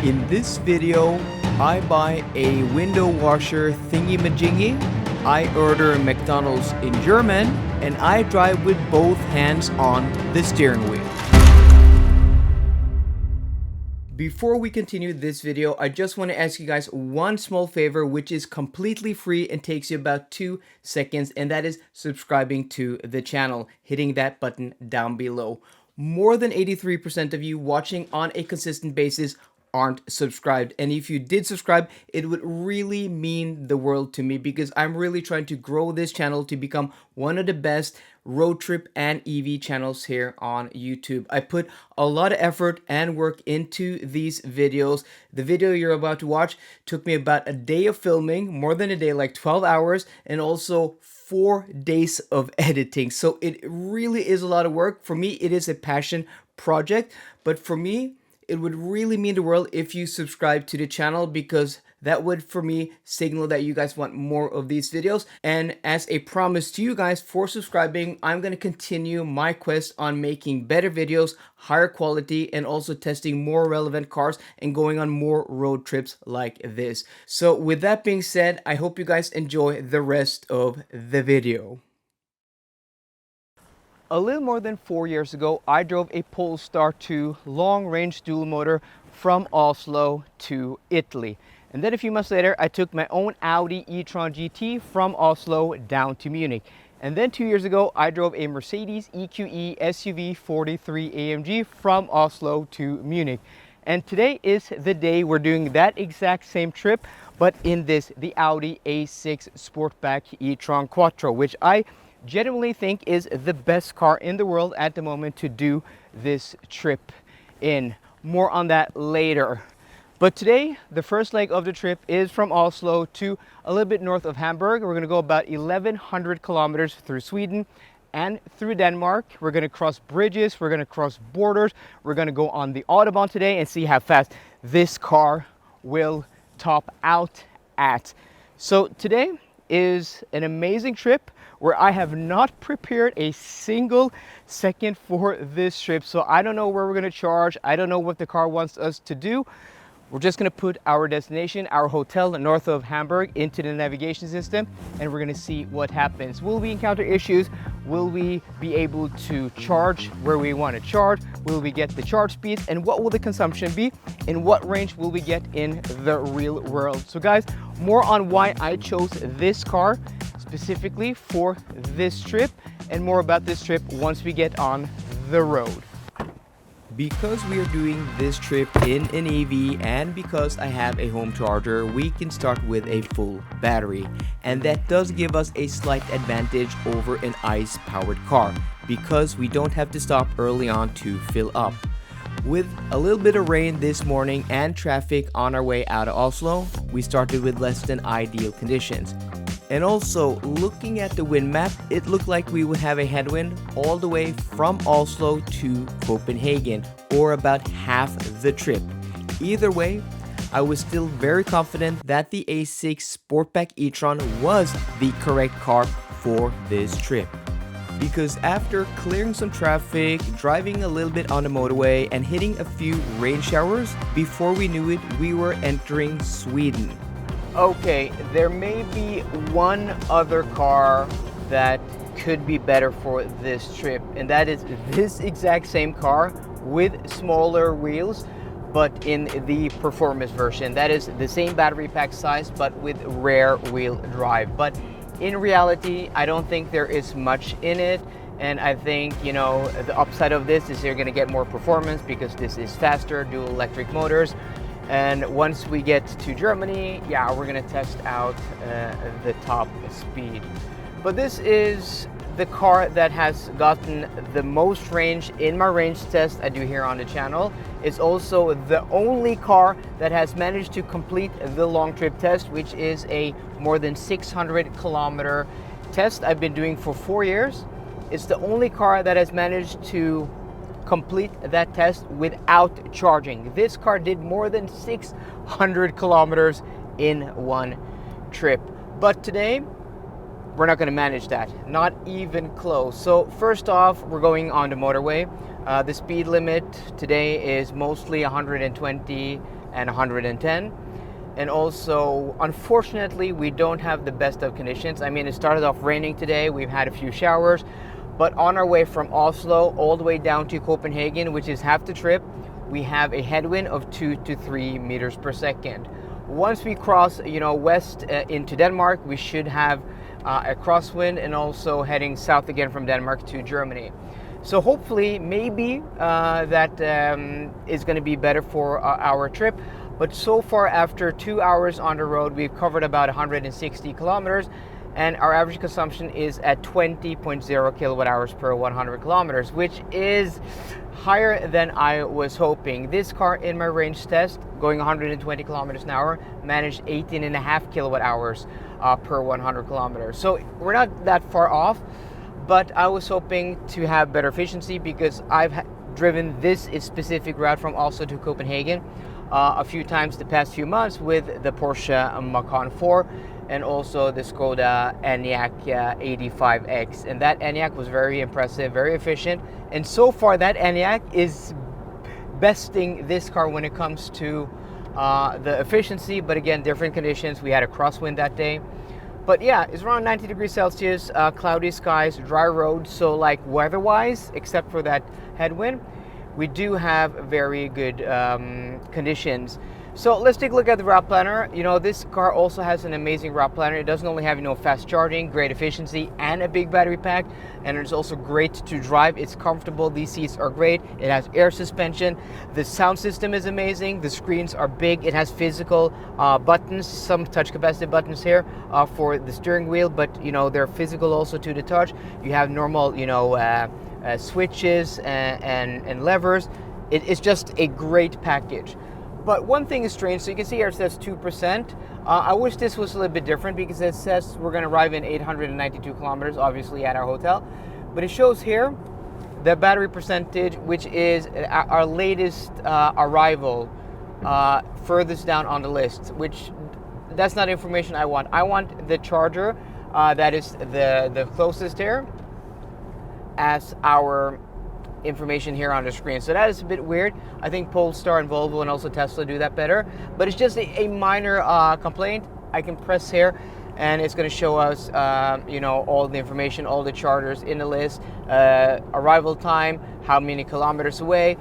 In this video, I buy a window washer thingy-majingy, I order McDonald's in German, and I drive with both hands on the steering wheel. Before we continue this video, I just want to ask you guys one small favor, which is completely free and takes you about 2 seconds, and that is subscribing to the channel, hitting that button down below. More than 83% of you watching on a consistent basis aren't subscribed, and if you did subscribe, it would really mean the world to me, because I'm really trying to grow this channel to become one of the best road trip and EV channels here on YouTube. I put a lot of effort and work into these videos. The video you're about to watch took me about a day of filming, more than a day, like 12 hours, and also 4 days of editing. So it really is a lot of work. For me, it is a passion project, but for me, it would really mean the world if you subscribe to the channel, because that would, for me, signal that you guys want more of these videos. And as a promise to you guys for subscribing, I'm going to continue my quest on making better videos, higher quality, and also testing more relevant cars and going on more road trips like this. So with that being said, I hope you guys enjoy the rest of the video. A little more than 4 years ago, I drove a Polestar 2 long-range dual motor from Oslo to Italy. And then a few months later, I took my own Audi e-tron GT from Oslo down to Munich. And then 2 years ago, I drove a Mercedes EQE SUV 43 AMG from Oslo to Munich. And today is the day we're doing that exact same trip, but in the Audi A6 Sportback e-tron Quattro, which I genuinely think is the best car in the world at the moment to do this trip in. More on that later. But today, the first leg of the trip is from Oslo to a little bit north of Hamburg. We're going to go about 1,100 kilometers through Sweden and through Denmark. We're going to cross bridges, we're going to cross borders, we're going to go on the Autobahn today and see how fast this car will top out at. So today is an amazing trip where I have not prepared a single second for this trip. So I don't know where we're going to charge. I don't know what the car wants us to do. We're just going to put our destination, our hotel north of Hamburg, into the navigation system, and we're going to see what happens. Will we encounter issues? Will we be able to charge where we want to charge? Will we get the charge speeds? And what will the consumption be? And what range will we get in the real world? So guys, more on why I chose this car specifically for this trip, and more about this trip once we get on the road. Because we are doing this trip in an EV and because I have a home charger, we can start with a full battery. And that does give us a slight advantage over an ICE-powered car, because we don't have to stop early on to fill up. With a little bit of rain this morning and traffic on our way out of Oslo, we started with less than ideal conditions. And also, looking at the wind map, it looked like we would have a headwind all the way from Oslo to Copenhagen, or about half the trip. Either way, I was still very confident that the A6 Sportback e-tron was the correct car for this trip. Because after clearing some traffic, driving a little bit on the motorway, and hitting a few rain showers, before we knew it, we were entering Sweden. Okay, there may be one other car that could be better for this trip, and that is this exact same car with smaller wheels, but in the performance version. That is the same battery pack size, but with rear wheel drive. But in reality, I don't think there is much in it. And I think, you know, the upside of this is you're going to get more performance because this is faster, dual electric motors. And once we get to Germany, yeah, we're going to test out the top speed. But this is the car that has gotten the most range in my range test I do here on the channel. It's also the only car that has managed to complete the long trip test, which is a more than 600 kilometer test I've been doing for 4 years. It's the only car that has managed to complete that test without charging. This car did more than 600 kilometers in one trip. But today, we're not going to manage that, not even close. So first off, we're going on the motorway. The speed limit today is mostly 120 and 110. And also, unfortunately, we don't have the best of conditions. I mean, it started off raining today. We've had a few showers, but on our way from Oslo all the way down to Copenhagen, which is half the trip, we have a headwind of 2 to 3 meters per second. Once we cross, west into Denmark, we should have a crosswind, and also heading south again from Denmark to Germany. So hopefully, maybe that is going to be better for our trip. But so far, after 2 hours on the road, we've covered about 160 kilometers, and our average consumption is at 20.0 kilowatt hours per 100 kilometers, which is higher than I was hoping. This car in my range test, going 120 kilometers an hour, managed 18.5 kilowatt hours per 100 kilometers. So we're not that far off, but I was hoping to have better efficiency, because I've driven this specific route from Oslo to Copenhagen a few times the past few months with the Porsche Macan 4 and also the Skoda Enyaq 85X. And that Enyaq was very impressive, very efficient. And so far, that Enyaq is besting this car when it comes to the efficiency. But again, different conditions. We had a crosswind that day. But yeah, it's around 90 degrees Celsius, cloudy skies, dry roads. So like weather-wise, except for that headwind, we do have very good conditions. So let's take a look at the route planner. This car also has an amazing route planner. It doesn't only have, fast charging, great efficiency, and a big battery pack, and it's also great to drive. It's comfortable. These seats are great. It has air suspension. The sound system is amazing. The screens are big. It has physical buttons, some touch capacitive buttons here for the steering wheel, but they're physical also to the touch. You have normal, switches and levers. It's just a great package. But one thing is strange. So you can see here it says 2%. I wish this was a little bit different, because it says we're going to arrive in 892 kilometers, obviously at our hotel. But it shows here the battery percentage, which is our latest arrival, furthest down on the list, which that's not information I want. I want the charger that is the closest here as our information here on the screen. So that is a bit weird. I think Polestar and Volvo and also Tesla do that better, but it's just a minor complaint. I can press here and it's going to show us all the information, all the chargers in the list, arrival time, how many kilometers away,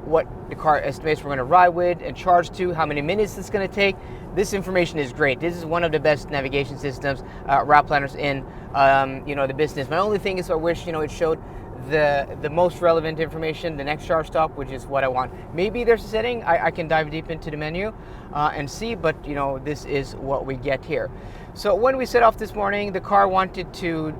what the car estimates we're going to ride with and charge to, how many minutes it's going to take. This information is great. This is one of the best navigation systems, route planners in the business. My only thing is I wish it showed the most relevant information, the next charge stop, which is what I want. Maybe there's a setting I can dive deep into the menu and see, but this is what we get here. So when we set off this morning, the car wanted to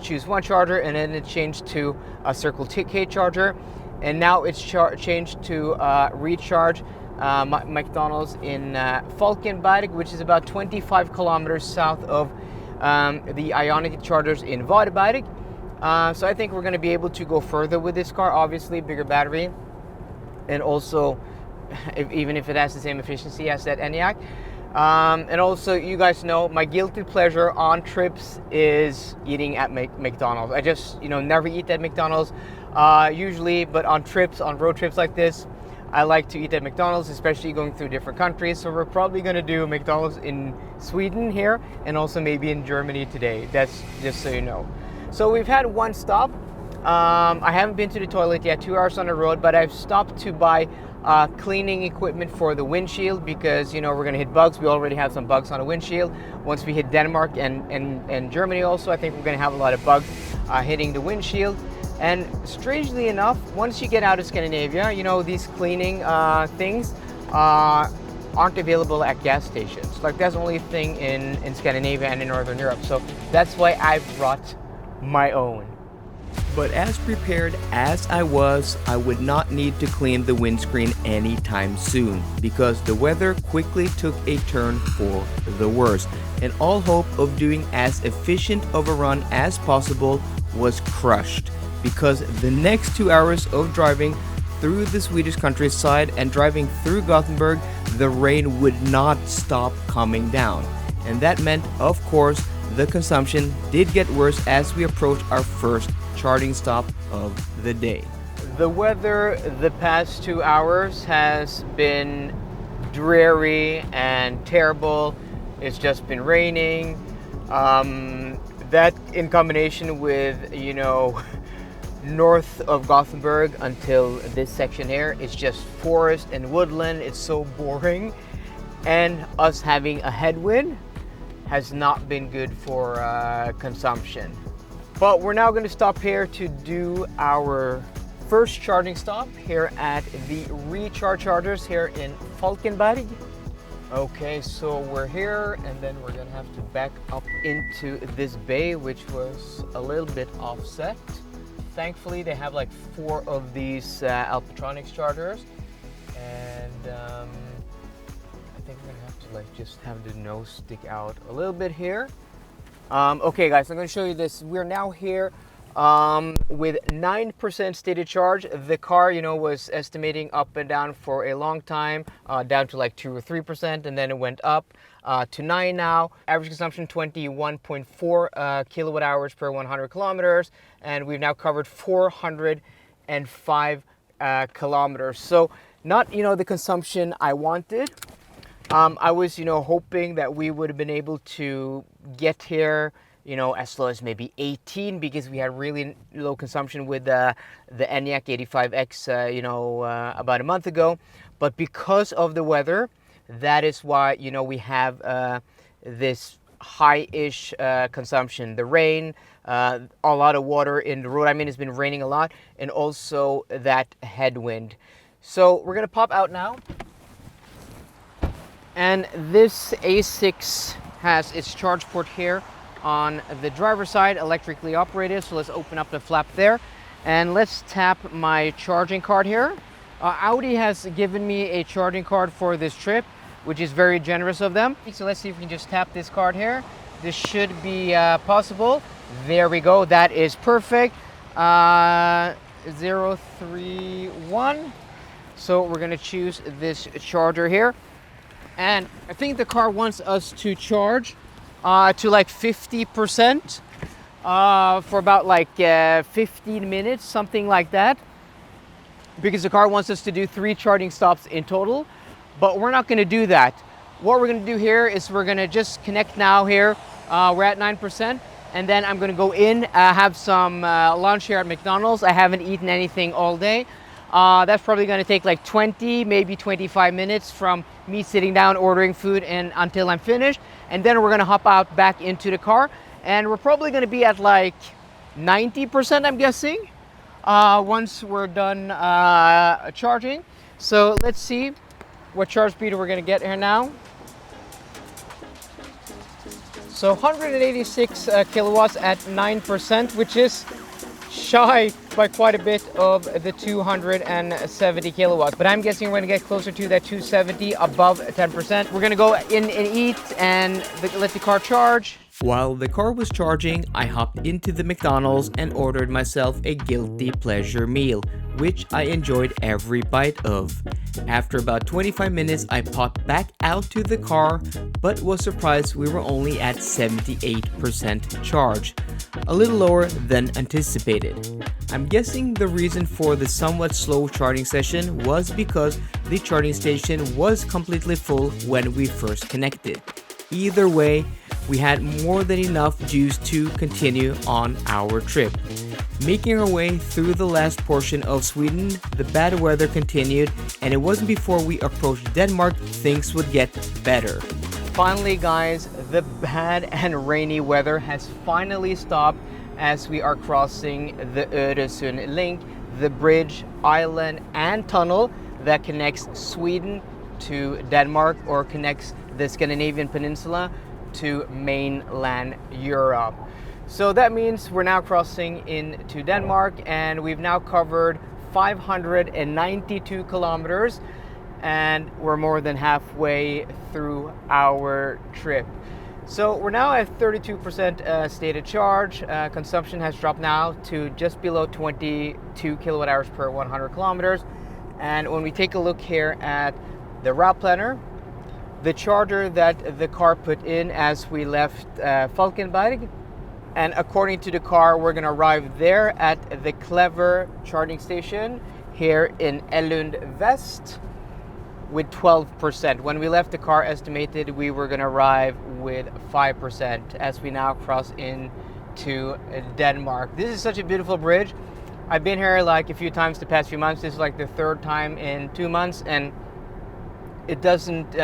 choose one charger, and then it changed to a Circle K charger, and now it's changed to recharge McDonald's in Falkenberg, which is about 25 kilometers south of the Ionity chargers in Varberg. So I think we're going to be able to go further with this car, obviously bigger battery, and also even if it has the same efficiency as that Enyaq. And also, you guys know my guilty pleasure on trips is eating at McDonald's. I just never eat at McDonald's usually, but on road trips like this, I like to eat at McDonald's, especially going through different countries. So we're probably going to do McDonald's in Sweden here, and also maybe in Germany today. That's just so you know. So we've had one stop. I haven't been to the toilet yet, 2 hours on the road, but I've stopped to buy cleaning equipment for the windshield, because we're going to hit bugs. We already have some bugs on the windshield. Once we hit Denmark and Germany also, I think we're going to have a lot of bugs hitting the windshield. And strangely enough, once you get out of Scandinavia, these cleaning things aren't available at gas stations. Like, that's the only thing in Scandinavia and in Northern Europe. So that's why I brought my own. But as prepared as I was, I would not need to clean the windscreen anytime soon, because the weather quickly took a turn for the worse, and all hope of doing as efficient of a run as possible was crushed, because the next 2 hours of driving through the Swedish countryside and driving through Gothenburg, the rain would not stop coming down. And that meant, of course, the consumption did get worse as we approached our first charging stop of the day. The weather the past 2 hours has been dreary and terrible. It's just been raining. That in combination with, north of Gothenburg until this section here, it's just forest and woodland. It's so boring. And us having a headwind has not been good for consumption. But we're now going to stop here to do our first charging stop here at the Recharge Chargers here in Falkenberg. Okay, so we're here and then we're gonna have to back up into this bay, which was a little bit offset. Thankfully, they have like 4 of these Alpatronics chargers, and I think we're gonna have to like just have the nose stick out a little bit here. Okay, guys, I'm gonna show you this. We're now here with 9% stated charge. The car, was estimating up and down for a long time, down to like 2 or 3%, and then it went up to 9 now. Average consumption 21.4 kilowatt hours per 100 kilometers, and we've now covered 405 kilometers. So not, the consumption I wanted. I was, hoping that we would have been able to get here as low as maybe 18, because we had really low consumption with the ENIAC 85X, about a month ago. But because of the weather, that is why, we have this high-ish consumption. The rain, a lot of water in the road. I mean, it's been raining a lot, and also that headwind. So we're gonna pop out now. And this A6 has its charge port here on the driver's side, electrically operated. So let's open up the flap there and let's tap my charging card here. Audi has given me a charging card for this trip, which is very generous of them. So let's see if we can just tap this card here. This should be possible. There we go. That is perfect. 031. So we're gonna choose this charger here. And I think the car wants us to charge to like 50% for about like 15 minutes, something like that, because the car wants us to do 3 charging stops in total. But we're not going to do that. What we're going to do here is we're going to just connect now here. We're at 9%, and then I'm going to go in, have some lunch here at McDonald's. I haven't eaten anything all day. That's probably going to take like 20, maybe 25 minutes from me sitting down ordering food and until I'm finished. And then we're going to hop out back into the car, and we're probably going to be at like 90%, I'm guessing, once we're done charging. So let's see what charge speed we're going to get here now. So 186 kilowatts at 9%, which is shy by quite a bit of the 270 kilowatts, but I'm guessing we're going to get closer to that 270, above 10%. We're going to go in and eat and let the car charge. While the car was charging, I hopped into the McDonald's and ordered myself a guilty pleasure meal, which I enjoyed every bite of. After about 25 minutes, I popped back out to the car, but was surprised we were only at 78% charge, a little lower than anticipated. I'm guessing the reason for the somewhat slow charging session was because the charging station was completely full when we first connected. Either way, we had more than enough juice to continue on our trip. Making our way through the last portion of Sweden, the bad weather continued, and it wasn't before we approached Denmark things would get better. Finally, guys, the bad and rainy weather has finally stopped as we are crossing the Öresund link, the bridge, island, and tunnel that connects Sweden to Denmark, or connects the Scandinavian peninsula to mainland Europe. So that means we're now crossing into Denmark, and we've now covered 592 kilometers, and we're more than halfway through our trip. So we're now at 32% stated charge. Consumption has dropped now to just below 22 kilowatt hours per 100 kilometers. And when we take a look here at the route planner, the charger that the car put in as we left Falkenberg And according to the car, we're gonna arrive there at the Clever charging station here in Ellund West with 12%. When we left, the car estimated we were gonna arrive with 5% as we now cross into Denmark. This is such a beautiful bridge. I've been here like a few times the past few months. This is like the third time in 2 months, and it doesn't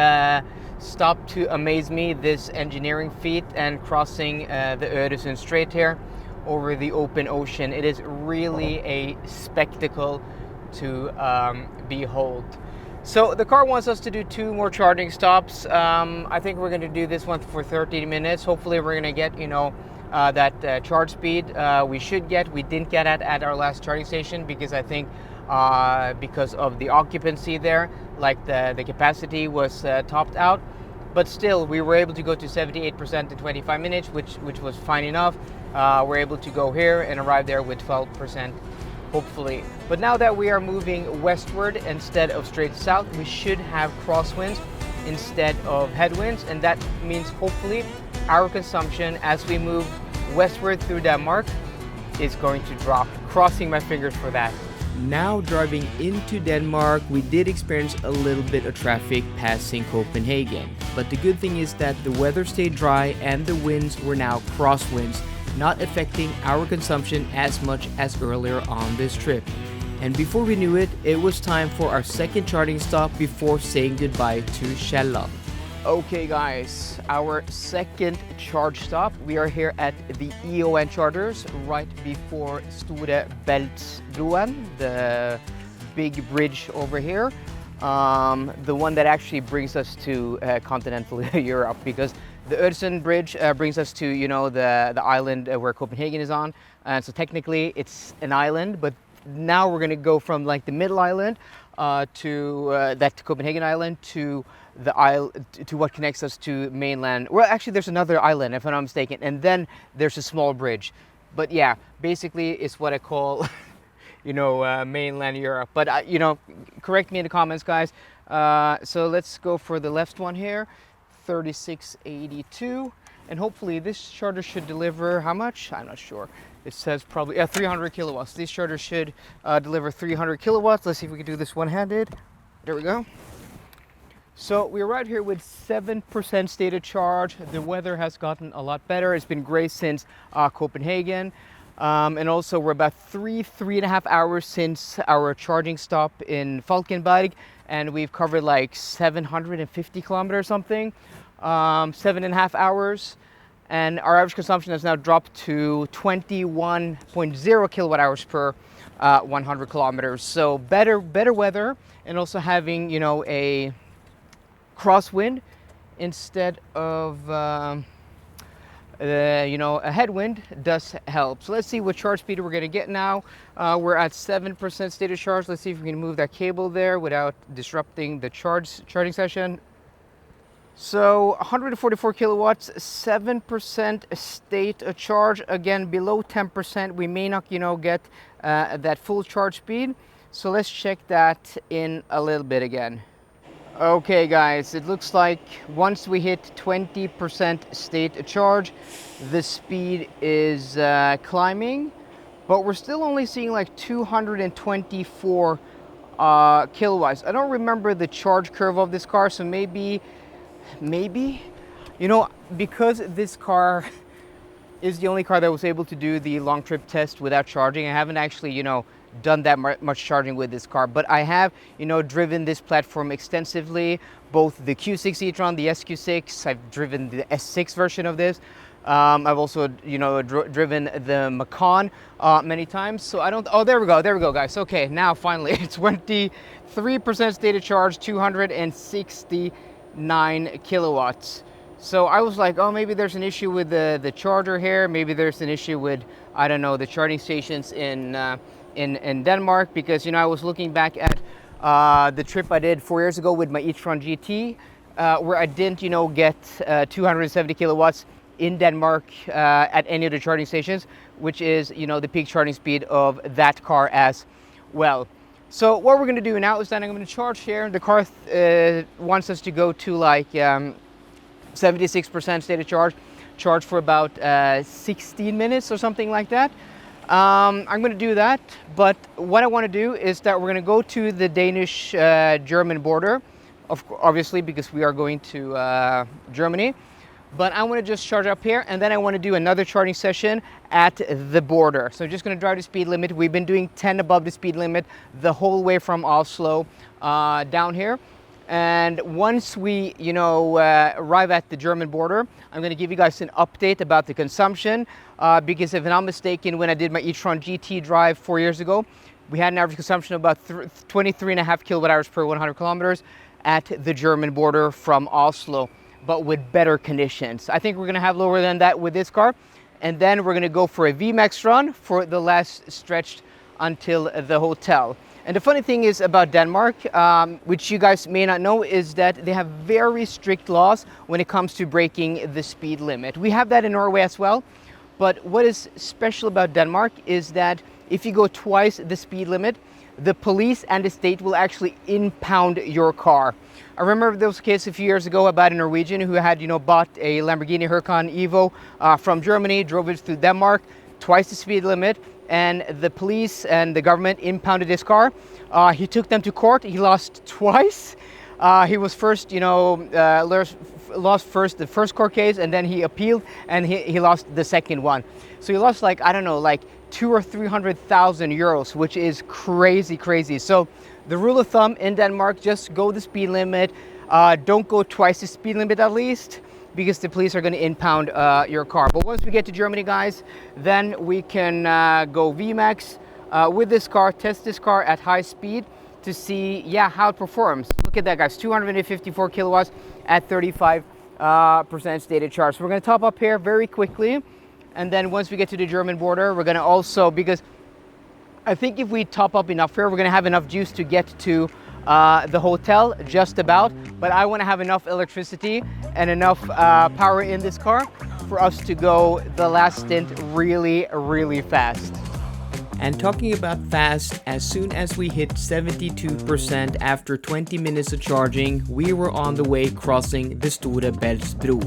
stop to amaze me, this engineering feat and crossing the Öresund Strait here over the open ocean. It is really a spectacle to behold. So the car wants us to do 2 more charging stops. I think we're going to do this one for 30 minutes. Hopefully we're going to get, you know, that charge speed we didn't get at our last charging station, because I think because of the occupancy there, like the capacity was topped out. But still, we were able to go to 78% in 25 minutes, which was fine enough. We're able to go here and arrive there with 12%, hopefully. But now that we are moving westward instead of straight south, we should have crosswinds instead of headwinds, and that means hopefully our consumption as we move westward through Denmark is going to drop. Crossing my fingers for that. Now driving into Denmark, we did experience a little bit of traffic passing Copenhagen. But the good thing is that the weather stayed dry and the winds were now crosswinds, not affecting our consumption as much as earlier on this trip. And before we knew it, it was time for our second charging stop before saying goodbye to Sjælland. Okay guys, our second charge stop. We are here at the EON chargers right before Store Bæltsbroen, the big bridge over here. The one that actually brings us to continental Europe, because the Øresund bridge brings us to, you know, the island where Copenhagen is on. And so technically it's an island, but now we're gonna go from like the middle island to that Copenhagen island to the island, to what connects us to mainland. Well, actually there's another island if I'm not mistaken, and then there's a small bridge. But yeah, basically it's what I call you know, mainland Europe. But you know, correct me in the comments, guys. So let's go for the left one here, 3682, and hopefully this charger should deliver how much? I'm not sure. It says probably 300 kilowatts. These chargers should deliver 300 kilowatts. Let's see if we can do this one-handed. There we go. So we arrived here with 7% state of charge. The weather has gotten a lot better. It's been great since Copenhagen. And also we're about three and a half hours since our charging stop in Falkenberg. And we've covered like 750 kilometers or something, 7.5 hours. And our average consumption has now dropped to 21.0 kilowatt hours per 100 kilometers. So better weather, and also having, you know, a crosswind instead of you know, a headwind does help. So let's see what charge speed we're going to get now. We're at 7% state of charge. Let's see if we can move that cable there without disrupting the charging session. So 144 kilowatts, 7% state of charge. Again, below 10%, we may not, you know, get that full charge speed. So let's check that in a little bit again. Okay guys, it looks like once we hit 20% state of charge, the speed is climbing, but we're still only seeing like 224 kilowatts. I don't remember the charge curve of this car, so maybe, you know, because this car is the only car that was able to do the long trip test without charging, I haven't actually, you know, done that much charging with this car, but I have, you know, driven this platform extensively, both the Q6 e-tron, the SQ6. I've driven the S6 version of this. I've also, you know, driven the Macan many times. So I don't, oh, there we go guys. Okay, now finally it's 23% state of charge, 269 kilowatts. So I was like, oh, maybe there's an issue with the charger here. Maybe there's an issue with, I don't know, the charging stations in Denmark, because, you know, I was looking back at the trip I did 4 years ago with my e-tron GT, where I didn't, you know, get 270 kilowatts in Denmark at any of the charging stations, which is, you know, the peak charging speed of that car as well. So what we're going to do now is that I'm going to charge here. The car wants us to go to like 76% state of charge. charge for about 16 minutes or something like that. I'm going to do that, but what I want to do is that we're going to go to the Danish-German border, obviously because we are going to Germany. But I want to just charge up here, and then I want to do another charging session at the border. So I'm just going to drive the speed limit. We've been doing 10 above the speed limit the whole way from Oslo down here. And once we, arrive at the German border, I'm going to give you guys an update about the consumption. Because if I'm not mistaken, when I did my e-tron GT drive 4 years ago, we had an average consumption of about 23.5 kilowatt hours per 100 kilometers at the German border from Oslo, but with better conditions. I think we're going to have lower than that with this car. And then we're going to go for a VMAX run for the last stretch until the hotel. And the funny thing is about Denmark, which you guys may not know, is that they have very strict laws when it comes to breaking the speed limit. We have that in Norway as well. But what is special about Denmark is that if you go twice the speed limit, the police and the state will actually impound your car. I remember there was a case a few years ago about a Norwegian who had, bought a Lamborghini Huracan Evo from Germany, drove it through Denmark, twice the speed limit, and the police and the government impounded his car. He took them to court. He lost twice. He was first, lost first the first court case, and then he appealed, and he lost the second one. So he lost like 200,000 or 300,000 euros, which is crazy. So the rule of thumb in Denmark, just go the speed limit. Don't go twice the speed limit at least, because the police are going to impound your car. But once we get to Germany, guys, then we can go VMAX with this car, test this car at high speed to see, how it performs. Look at that, guys, 254 kilowatts at 35% stated charge. So we're going to top up here very quickly. And then once we get to the German border, we're going to also, because I think if we top up enough here, we're going to have enough juice to get to the hotel just about. But I want to have enough electricity and enough power in this car for us to go the last stint really fast. And talking about fast, as soon as we hit 72% after 20 minutes of charging, we were on the way crossing the Store Bæltsbro.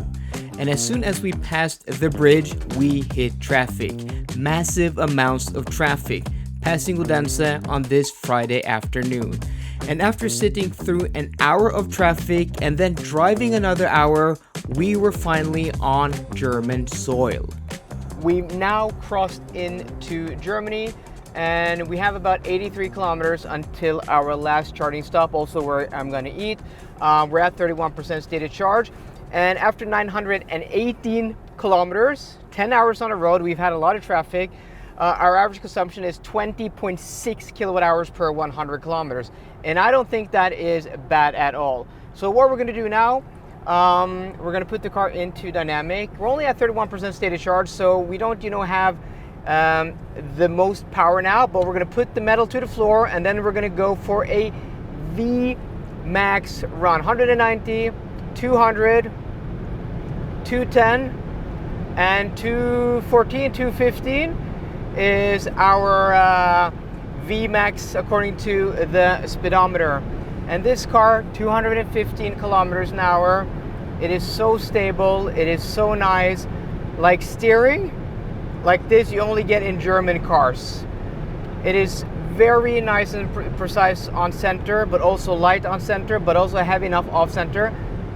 And as soon as we passed the bridge, we hit traffic. Massive amounts of traffic passing Odense on this Friday afternoon. And after sitting through an hour of traffic and then driving another hour, we were finally on German soil. We've now crossed into Germany, and we have about 83 kilometers until our last charging stop, also where I'm going to eat. We're at 31% stated charge. And after 918 kilometers, 10 hours on the road, we've had a lot of traffic. Our average consumption is 20.6 kilowatt hours per 100 kilometers. And I don't think that is bad at all. So what we're going to do now, we're going to put the car into dynamic. We're only at 31% stated charge, so we don't, have the most power now, but we're going to put the metal to the floor, and then we're going to go for a V-Max run. 190, 200, 210, and 214, 215 is our VMAX according to the speedometer. And this car, 215 kilometers an hour. It is so stable. It is so nice. Like steering, like this, you only get in German cars. It is very nice and precise on center, but also light on center, but also have enough off center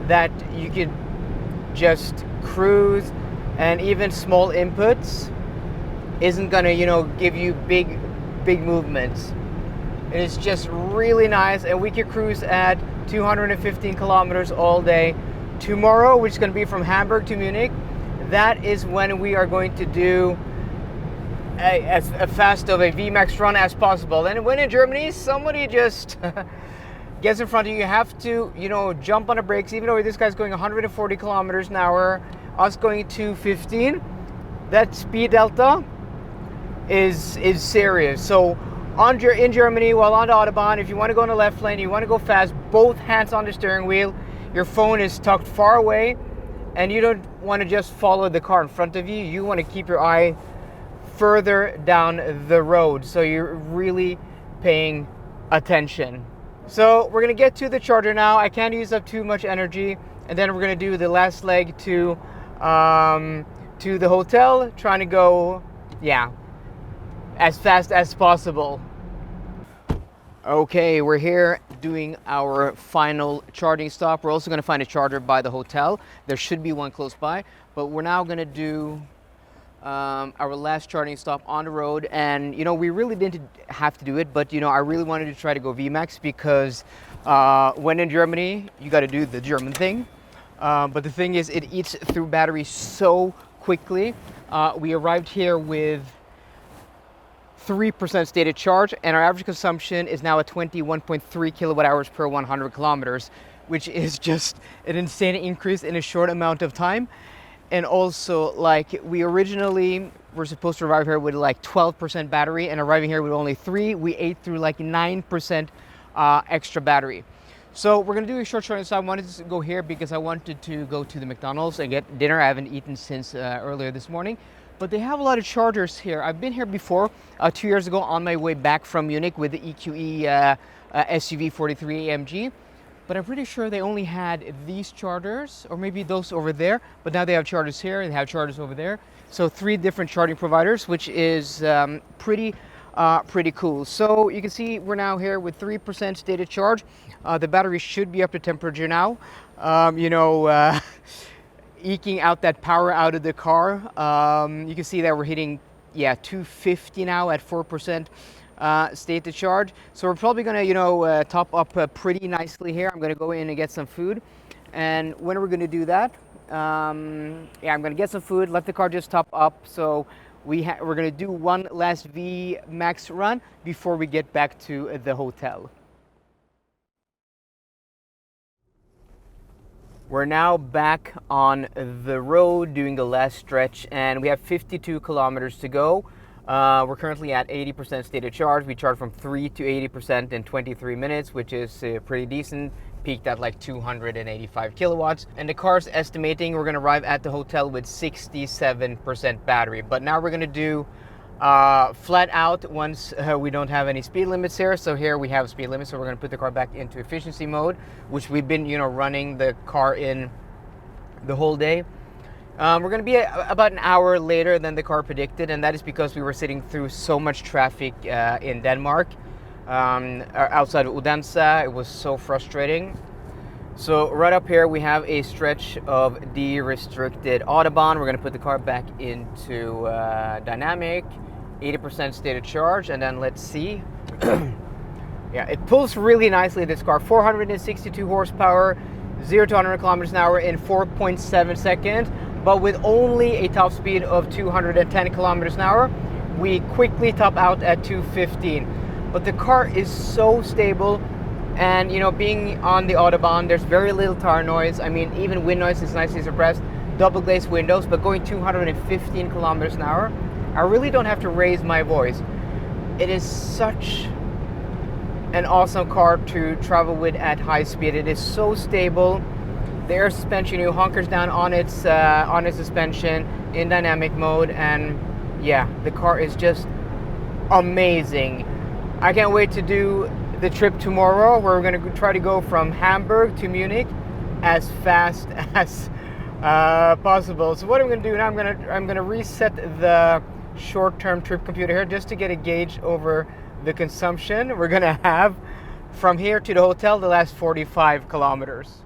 that you could just cruise, and even small inputs isn't gonna, give you big movements. It is just really nice, and we can cruise at 215 kilometers all day. Tomorrow, which is going to be from Hamburg to Munich, that is when we are going to do as fast of a VMAX run as possible. And when in Germany, somebody just gets in front of you, you have to, jump on the brakes, even though this guy's going 140 kilometers an hour, us going 215. That speed delta is serious. So in Germany, while on the Autobahn, if you want to go in the left lane, you want to go fast, both hands on the steering wheel, your phone is tucked far away, and you don't want to just follow the car in front of you. You want to keep your eye further down the road, so you're really paying attention. So we're going to get to the charger now. I can't use up too much energy, and then we're going to do the last leg to to the hotel, trying to go, yeah, as fast as possible. Okay, we're here doing our final charging stop. We're also going to find a charger by the hotel. There should be one close by, but we're now going to do our last charging stop on the road. And you know, we really didn't have to do it, but you know, I really wanted to try to go VMAX because when in Germany, you got to do the German thing. But the thing is, it eats through battery so quickly. We arrived here with 3% stated charge, and our average consumption is now at 21.3 kilowatt hours per 100 kilometers, which is just an insane increase in a short amount of time. And also, like, we originally were supposed to arrive here with like 12% battery, and arriving here with only 3, we ate through like 9% extra battery. So we're gonna do a short charging stop. I wanted to go here because I wanted to go to the McDonald's and get dinner. I haven't eaten since earlier this morning. But they have a lot of chargers here. I've been here before 2 years ago on my way back from Munich with the EQE SUV 43 AMG. But I'm pretty sure they only had these chargers, or maybe those over there. But now they have chargers here, they have chargers over there. So 3 different charging providers, which is pretty cool. So you can see we're now here with 3% stated charge. The battery should be up to temperature now. Eking out that power out of the car. You can see that we're hitting 250 now at 4% stated charge. So we're probably gonna top up pretty nicely here. I'm gonna go in and get some food, and when we're gonna do that, I'm gonna get some food, let the car just top up. So we're gonna do one last V max run before we get back to the hotel. We're now back on the road doing the last stretch, and we have 52 kilometers to go. We're currently at 80% stated charge. We charged from 3 to 80% in 23 minutes, which is pretty decent. Peaked at like 285 kilowatts. And the car's estimating we're gonna arrive at the hotel with 67% battery. But now we're gonna do flat out once we don't have any speed limits here. So here we have speed limits, so we're going to put the car back into efficiency mode, which we've been running the car in the whole day. We're going to be about an hour later than the car predicted, and that is because we were sitting through so much traffic in Denmark, outside of Odense. It was so frustrating. So right up here we have a stretch of de-restricted Autobahn. We're going to put the car back into dynamic, 80% stated charge, and then let's see. Yeah, it pulls really nicely, this car. 462 horsepower, 0 to 100 kilometers an hour in 4.7 seconds, but with only a top speed of 210 kilometers an hour. We quickly top out at 215. But the car is so stable, and being on the Autobahn, there's very little tire noise. I mean, even wind noise is nicely suppressed. Double glazed windows, but going 215 kilometers an hour, I really don't have to raise my voice. It is such an awesome car to travel with at high speed. It is so stable. The air suspension, hunkers down on its suspension in dynamic mode, and yeah, the car is just amazing. I can't wait to do the trip tomorrow. We're going to try to go from Hamburg to Munich as fast as possible. So what I'm going to do now, I'm going to reset the short-term trip computer here just to get a gauge over the consumption we're going to have from here to the hotel the last 45 kilometers.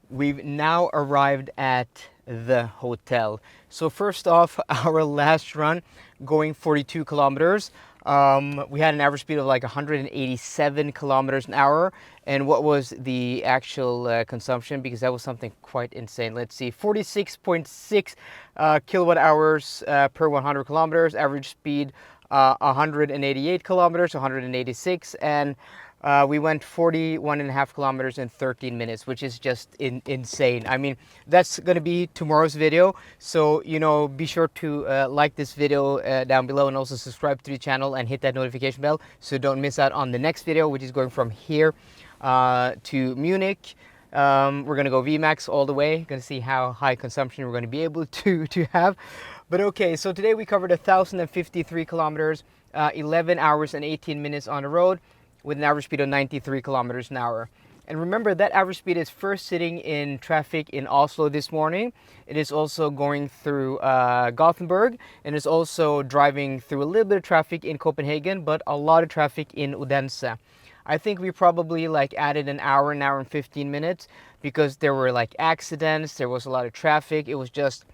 We've now arrived at the hotel. So first off, our last run going 42 kilometers. We had an average speed of like 187 kilometers an hour. And what was the actual consumption? Because that was something quite insane. Let's see, 46.6 kilowatt hours per 100 kilometers. Average speed 188 kilometers, 186, and we went 41.5 kilometers in 13 minutes, which is just insane. I mean, that's going to be tomorrow's video. So, be sure to like this video down below, and also subscribe to the channel and hit that notification bell so don't miss out on the next video, which is going from here to Munich. We're going to go VMAX all the way. Going to see how high consumption we're going to be able to have. But okay, so today we covered 1,053 kilometers, 11 hours and 18 minutes on the road, with an average speed of 93 kilometers an hour. And remember that average speed is first sitting in traffic in Oslo this morning. It is also going through Gothenburg, and is also driving through a little bit of traffic in Copenhagen, but a lot of traffic in Odense. I think we probably like added an hour and 15 minutes because there were like accidents, there was a lot of traffic. It was just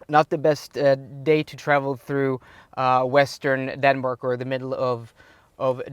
not the best day to travel through western Denmark or the middle of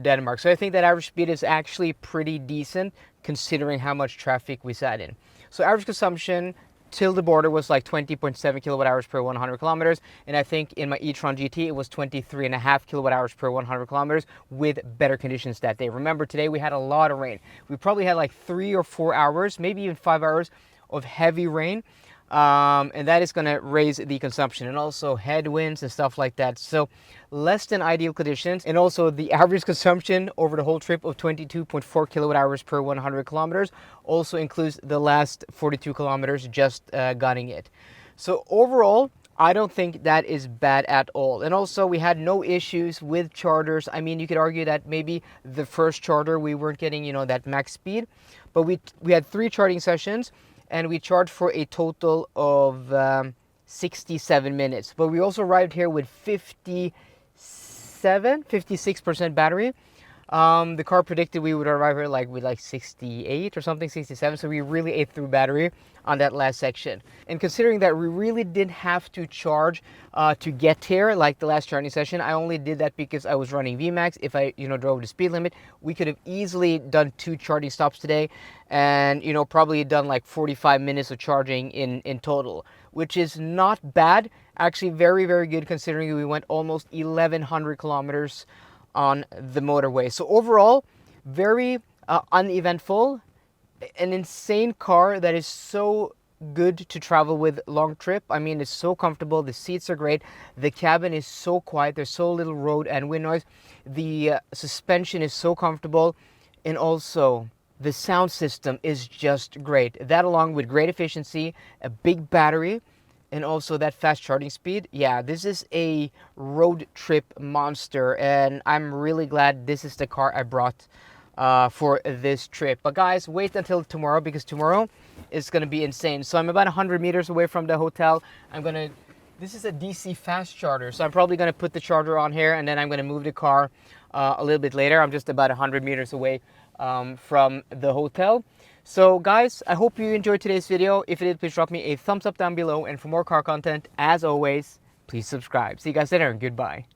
Denmark. So I think that average speed is actually pretty decent considering how much traffic we sat in. So average consumption till the border was like 20.7 kilowatt hours per 100 kilometers. And I think in my e-tron GT, it was 23.5 kilowatt hours per 100 kilometers with better conditions that day. Remember, today we had a lot of rain. We probably had like 3 or 4 hours, maybe even 5 hours of heavy rain. And that is going to raise the consumption, and also headwinds and stuff like that. So less than ideal conditions. And also the average consumption over the whole trip of 22.4 kilowatt hours per 100 kilometers also includes the last 42 kilometers just gutting it. So overall, I don't think that is bad at all. And also we had no issues with charters. I mean, you could argue that maybe the first charter we weren't getting, you know, that max speed, but we had 3 charging sessions, and we charged for a total of 67 minutes. But we also arrived here with 56% battery. The car predicted we would arrive here like with like 68 or something, 67. So we really ate through battery on that last section. And considering that we really didn't have to charge to get here, like the last charging session, I only did that because I was running VMAX. If I, drove the speed limit, we could have easily done 2 charging stops today, and probably done like 45 minutes of charging in total, which is not bad. Actually, very, very good considering we went almost 1,100 kilometers on the motorway. So overall, very uneventful. An insane car that is so good to travel with long trip. I mean, it's so comfortable. The seats are great. The cabin is so quiet. There's so little road and wind noise. The suspension is so comfortable, and also the sound system is just great. That, along with great efficiency, a big battery, and also that fast charging speed. Yeah, this is a road trip monster, and I'm really glad this is the car I brought for this trip. But guys, wait until tomorrow, because tomorrow is going to be insane. So I'm about 100 meters away from the hotel. This is a DC fast charger, so I'm probably going to put the charger on here, and then I'm going to move the car a little bit later. I'm just about 100 meters away from the hotel. So guys, I hope you enjoyed today's video. If you did, please drop me a thumbs up down below, and for more car content, as always, please subscribe. See you guys later, and goodbye.